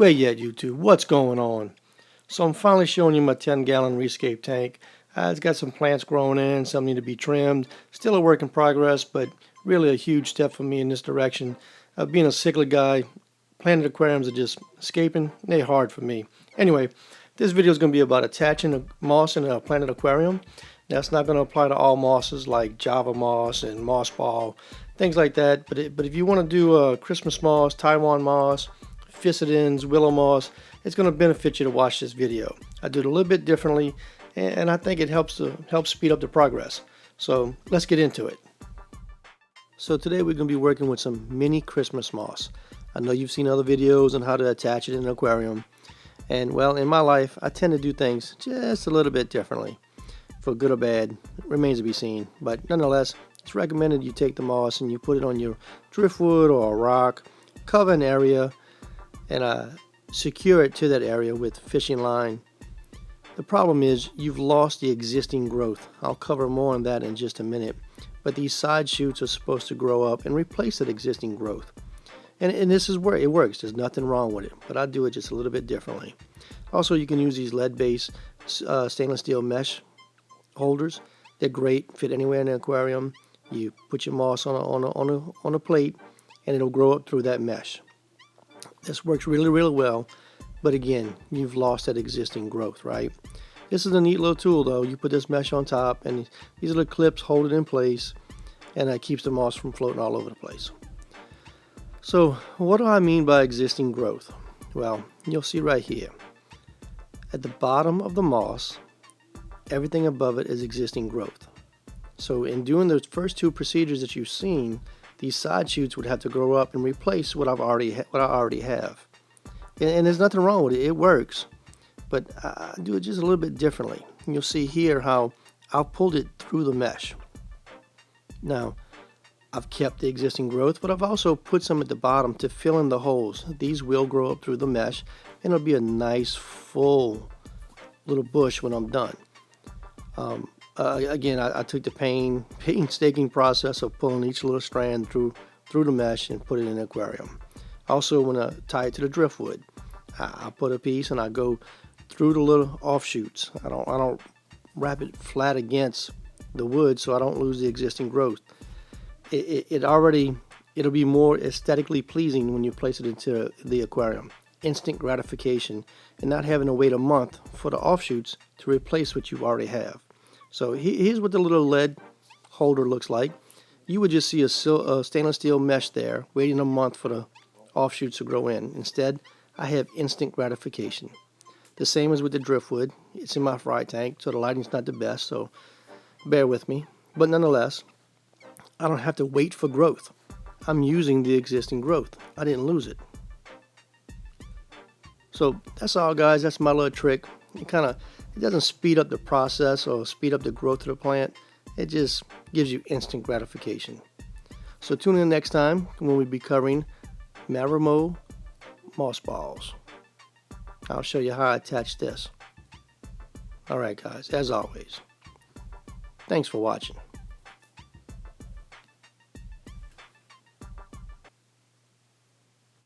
Where you at, YouTube? What's going on? So I'm finally showing you my 10-gallon rescape tank. It's got some plants growing in, some need to be trimmed. Still a work in progress, but really a huge step for me in this direction. Being a cichlid guy, planted aquariums are just escaping. They're hard for me. Anyway, this video is going to be about attaching a moss in a planted aquarium. That's not going to apply to all mosses like Java moss and moss ball, things like that. But if you want to do Christmas moss, Taiwan moss, Physidens, willow moss, it's going to benefit you to watch this video. I do it a little bit differently, and I think it helps speed up the progress. So let's get into it. So today we're going to be working with some mini Christmas moss. I know you've seen other videos on how to attach it in an aquarium, and well, in my life I tend to do things just a little bit differently. For good or bad, it remains to be seen, but nonetheless, it's recommended you take the moss and you put it on your driftwood or a rock, cover an area, and secure it to that area with fishing line. The problem is you've lost the existing growth. I'll cover more on that in just a minute, but these side shoots are supposed to grow up and replace that existing growth. And this is where it works. There's nothing wrong with it, but I do it just a little bit differently. Also, you can use these lead-based stainless steel mesh holders. They're great, fit anywhere in the aquarium. You put your moss on a plate and it'll grow up through that mesh. This works really well, but again, you've lost that existing growth, right? This is a neat little tool though. You put this mesh on top and these little clips hold it in place, and that keeps the moss from floating all over the place. So what do I mean by existing growth? Well, you'll see right here. At the bottom of the moss, everything above it is existing growth. So in doing those first two procedures that you've seen, these side shoots would have to grow up and replace what I already have. And there's nothing wrong with it. It works. But I do it just a little bit differently. And you'll see here how I've pulled it through the mesh. Now, I've kept the existing growth, but I've also put some at the bottom to fill in the holes. These will grow up through the mesh, and it'll be a nice, full little bush when I'm done. Again, I took the painstaking process of pulling each little strand through the mesh and put it in the aquarium. Also, when I tie it to the driftwood, I put a piece and I go through the little offshoots. I don't wrap it flat against the wood so I don't lose the existing growth. It'll be more aesthetically pleasing when you place it into the aquarium. Instant gratification, and not having to wait a month for the offshoots to replace what you already have. So here's what the little lead holder looks like. You would just see a stainless steel mesh there, waiting a month for the offshoots to grow in. Instead, I have instant gratification. The same as with the driftwood. It's in my fry tank, so the lighting's not the best, so bear with me. But nonetheless, I don't have to wait for growth. I'm using the existing growth. I didn't lose it. So that's all, guys. That's my little trick. It doesn't speed up the process or speed up the growth of the plant. It just gives you instant gratification. So tune in next time when we'll be covering Marimo moss balls. I'll show you how I attach this. Alright guys, as always, thanks for watching.